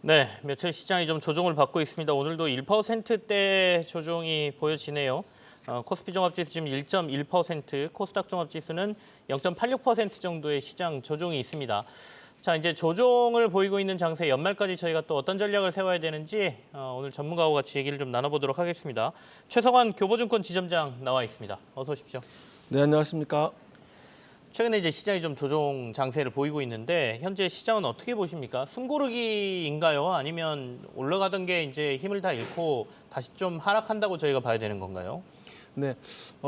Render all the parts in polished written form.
네, 며칠 시장이 좀 조정을 받고 있습니다. 오늘도 1%대 조정이 보여지네요. 코스피 종합지수 지금 1.1%, 코스닥 종합지수는 0.86% 정도의 시장 조정이 있습니다. 자, 이제 조정을 보이고 있는 장세 연말까지 저희가 또 어떤 전략을 세워야 되는지 오늘 전문가와 같이 얘기를 좀 나눠보도록 하겠습니다. 최성환 교보증권 지점장 나와 있습니다. 어서 오십시오. 네, 안녕하십니까. 최근에 이제 시장이 좀 조정 장세를 보이고 있는데 현재 시장은 어떻게 보십니까? 숨고르기인가요? 아니면 올라가던 게 이제 힘을 다 잃고 다시 좀 하락한다고 저희가 봐야 되는 건가요? 네,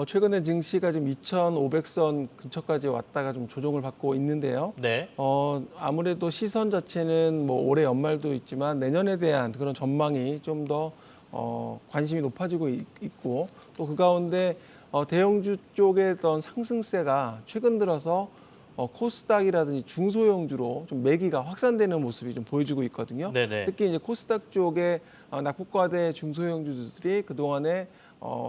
최근에 증시가 지금 2,500선 근처까지 왔다가 좀 조정을 받고 있는데요. 네. 아무래도 시선 자체는 뭐 올해 연말도 있지만 내년에 대한 그런 전망이 좀 더 관심이 높아지고 있고 또 그 가운데 대형주 쪽의 어떤 상승세가 최근 들어서 코스닥이라든지 중소형주로 좀 매기가 확산되는 모습이 좀 보여지고 있거든요. 네네. 특히 이제 코스닥 쪽에 낙폭과대 중소형주들이 그동안에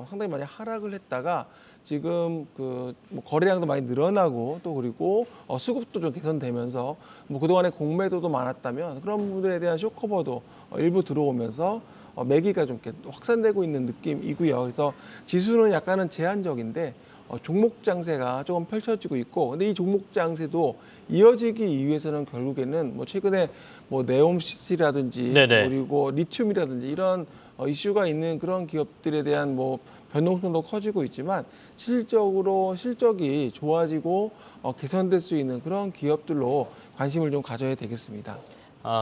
상당히 많이 하락을 했다가 지금 뭐 거래량도 많이 늘어나고 또 그리고 수급도 좀 개선되면서 뭐 그동안에 공매도도 많았다면 그런 부분들에 대한 쇼커버도 일부 들어오면서 매기가 좀 이렇게 확산되고 있는 느낌이고요. 그래서 지수는 약간은 제한적인데 종목 장세가 조금 펼쳐지고 있고, 근데 이 종목 장세도 이어지기 위해서는 결국에는 뭐 최근에 뭐 네옴시티라든지 네네. 그리고 리튬이라든지 이런 이슈가 있는 그런 기업들에 대한 뭐 변동성도 커지고 있지만 실적이 좋아지고 개선될 수 있는 그런 기업들로 관심을 좀 가져야 되겠습니다.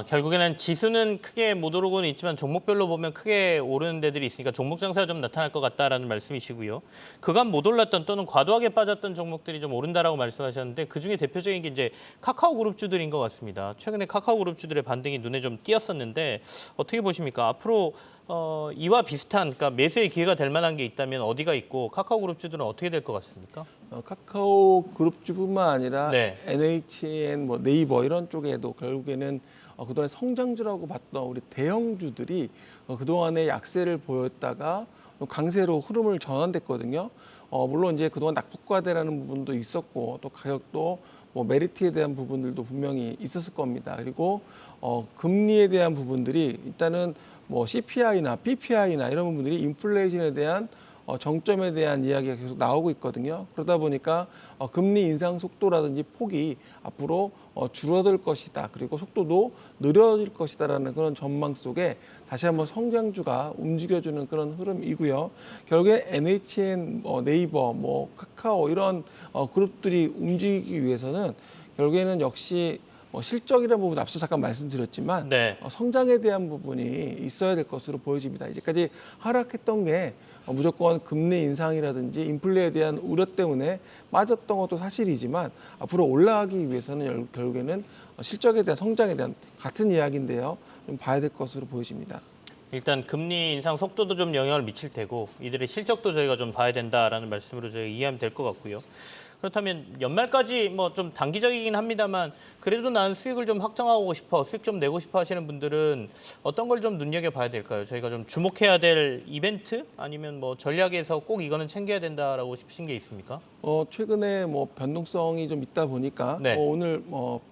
결국에는 지수는 크게 못 오르고는 있지만 종목별로 보면 크게 오르는 데들이 있으니까 종목 장세가 좀 나타날 것 같다라는 말씀이시고요. 그간 못 올랐던 또는 과도하게 빠졌던 종목들이 좀 오른다라고 말씀하셨는데 그중에 대표적인 게 이제 카카오 그룹주들인 것 같습니다. 최근에 카카오 그룹주들의 반등이 눈에 좀 띄었었는데 어떻게 보십니까? 앞으로 이와 비슷한 그러니까 매수의 기회가 될 만한 게 있다면 어디가 있고 카카오 그룹주들은 어떻게 될 것 같습니까? 카카오 그룹주뿐만 아니라 네. NHN, 뭐 네이버 이런 쪽에도 결국에는 그동안에 성장주라고 봤던 우리 대형주들이 그동안에 약세를 보였다가 강세로 흐름을 전환됐거든요. 물론 이제 그동안 낙폭과대라는 부분도 있었고 또 가격도 뭐 메리트에 대한 부분들도 분명히 있었을 겁니다. 그리고 금리에 대한 부분들이 일단은 뭐 CPI나 PPI나 이런 부분들이 인플레이션에 대한 정점에 대한 이야기가 계속 나오고 있거든요. 그러다 보니까 금리 인상 속도라든지 폭이 앞으로 줄어들 것이다. 그리고 속도도 느려질 것이다라는 그런 전망 속에 다시 한번 성장주가 움직여주는 그런 흐름이고요. 결국에 NHN, 네이버, 뭐 카카오 이런 그룹들이 움직이기 위해서는 결국에는 역시 실적이라는 부분 앞서 잠깐 말씀드렸지만 네. 성장에 대한 부분이 있어야 될 것으로 보여집니다. 이제까지 하락했던 게 무조건 금리 인상이라든지 인플레에 대한 우려 때문에 빠졌던 것도 사실이지만 앞으로 올라가기 위해서는 결국에는 실적에 대한 성장에 대한 같은 이야기인데요. 좀 봐야 될 것으로 보여집니다. 일단 금리 인상 속도도 좀 영향을 미칠 테고 이들의 실적도 저희가 좀 봐야 된다라는 말씀으로 저희가 이해하면 될 것 같고요. 그렇다면 연말까지 뭐 좀 단기적이긴 합니다만 그래도 나는 수익을 좀 확정하고 싶어, 수익 좀 내고 싶어 하시는 분들은 어떤 걸 좀 눈여겨봐야 될까요? 저희가 좀 주목해야 될 이벤트 아니면 뭐 전략에서 꼭 이거는 챙겨야 된다라고 싶으신 게 있습니까? 최근에 뭐 변동성이 좀 있다 보니까 네. 오늘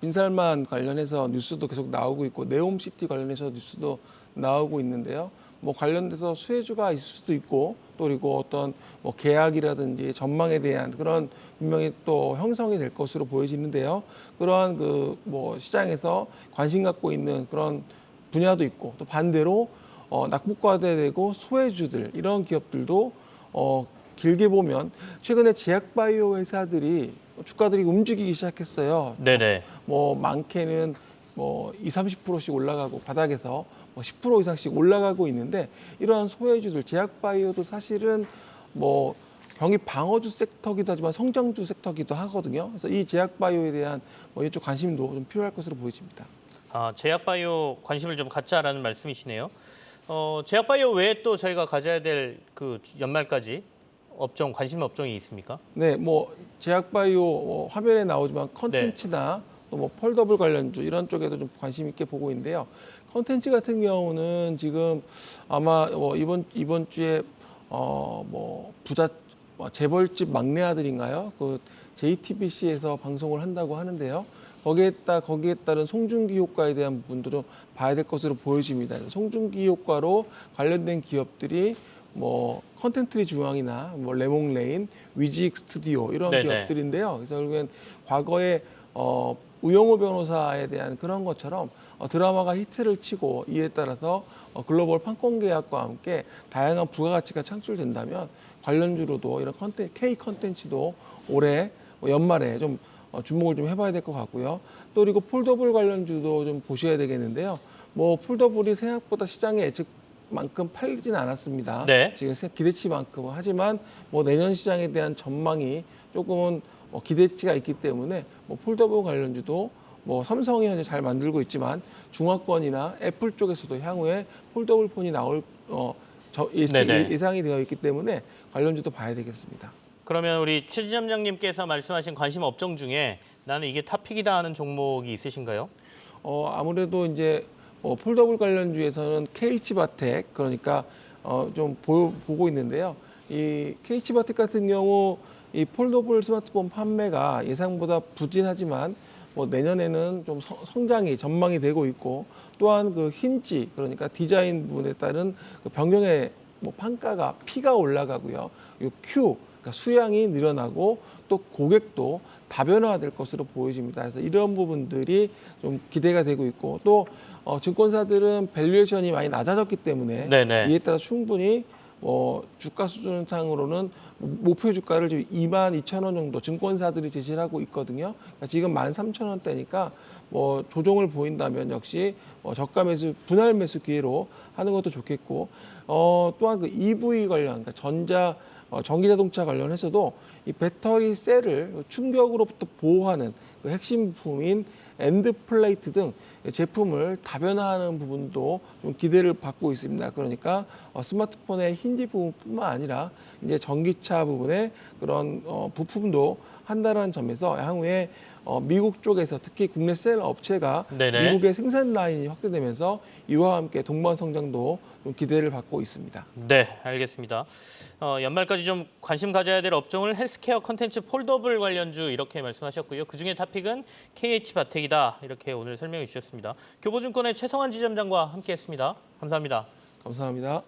빈살만 관련해서 뉴스도 계속 나오고 있고 네옴시티 관련해서 뉴스도 나오고 있는데요. 뭐 관련돼서 수혜주가 있을 수도 있고 또 그리고 어떤 뭐 계약이라든지 전망에 대한 그런 분명히 또 형성이 될 것으로 보여지는데요. 그러한 그 뭐 시장에서 관심 갖고 있는 그런 분야도 있고 또 반대로 낙폭과대되고 소외주들 이런 기업들도 길게 보면 최근에 제약바이오 회사들이 주가들이 움직이기 시작했어요. 네네. 뭐 많게는 뭐 20, 30%씩 올라가고 바닥에서 뭐 10% 이상씩 올라가고 있는데 이러한 소외주들 제약바이오도 사실은 뭐 병이 방어주 섹터기도 하지만 성장주 섹터기도 하거든요. 그래서 이 제약바이오에 대한 뭐 이쪽 관심도 좀 필요할 것으로 보여집니다. 제약바이오 관심을 좀 갖자라는 말씀이시네요. 제약바이오 외에 또 저희가 가져야 될 그 연말까지 업종, 관심 업종이 있습니까? 네, 뭐 제약바이오 화면에 나오지만 네. 컨텐츠나 또 뭐 폴더블 관련주 이런 쪽에도 좀 관심 있게 보고 있는데요. 컨텐츠 같은 경우는 지금 아마 이번 주에 뭐 부자 재벌집 막내 아들인가요? 그 JTBC에서 방송을 한다고 하는데요. 거기에 따른 송중기 효과에 대한 부분도 좀 봐야 될 것으로 보여집니다. 송중기 효과로 관련된 기업들이 뭐 컨텐트리 중앙이나 뭐 레몽레인, 위직 스튜디오 이런 네네. 기업들인데요. 그래서 결국엔 과거에 우영우 변호사에 대한 그런 것처럼 드라마가 히트를 치고 이에 따라서 글로벌 판권 계약과 함께 다양한 부가가치가 창출된다면 관련주로도 이런 K 컨텐츠도 올해 연말에 좀 주목을 좀 해봐야 될 것 같고요. 또 그리고 폴더블 관련주도 좀 보셔야 되겠는데요. 뭐 폴더블이 생각보다 시장에 예측만큼 팔리지는 않았습니다. 네. 지금 기대치만큼은. 하지만 뭐 내년 시장에 대한 전망이 조금은 기대치가 있기 때문에 뭐 폴더블 관련주도 뭐 삼성이 현재 잘 만들고 있지만 중화권이나 애플 쪽에서도 향후에 폴더블 폰이 나올 네네. 예상이 되어 있기 때문에 관련주도 봐야 되겠습니다. 그러면 우리 최 지점장님께서 말씀하신 관심 업종 중에 나는 이게 탑픽이다 하는 종목이 있으신가요? 아무래도 이제 폴더블 관련주에서는 KH바텍 그러니까 좀 보고 있는데요. 이 KH바텍 같은 경우 이 폴더블 스마트폰 판매가 예상보다 부진하지만 뭐 내년에는 좀 성장이 전망이 되고 있고 또한 그 힌지 그러니까 디자인 부분에 따른 그 변경의 뭐 판가가 P가 올라가고요. 이 Q 그러니까 수량이 늘어나고 또 고객도 다변화될 것으로 보여집니다. 그래서 이런 부분들이 좀 기대가 되고 있고 또 증권사들은 밸류에이션이 많이 낮아졌기 때문에 네네. 이에 따라 충분히 주가 수준상으로는 목표 주가를 지금 22,000원 정도 증권사들이 제시를 하고 있거든요. 그러니까 지금 13,000원대니까 뭐 조정을 보인다면 역시 저가 매수, 분할 매수 기회로 하는 것도 좋겠고 또한 그 EV 관련, 그러니까 전기 자동차 관련해서도 이 배터리 셀을 충격으로부터 보호하는 그 핵심 부품인 엔드 플레이트 등 제품을 다변화하는 부분도 좀 기대를 받고 있습니다. 그러니까 스마트폰의 힌지 부분뿐만 아니라 이제 전기차 부분의 그런 부품도 한다는 점에서 향후에 미국 쪽에서 특히 국내 셀 업체가 네네. 미국의 생산 라인이 확대되면서 이와 함께 동반 성장도 좀 기대를 받고 있습니다. 네, 알겠습니다. 연말까지 좀 관심 가져야 될 업종을 헬스케어 컨텐츠 폴더블 관련주 이렇게 말씀하셨고요. 그중에 탑픽은 KH바텍이다 이렇게 오늘 설명해 주셨습니다. 교보증권의 최성환 지점장과 함께했습니다. 감사합니다. 감사합니다.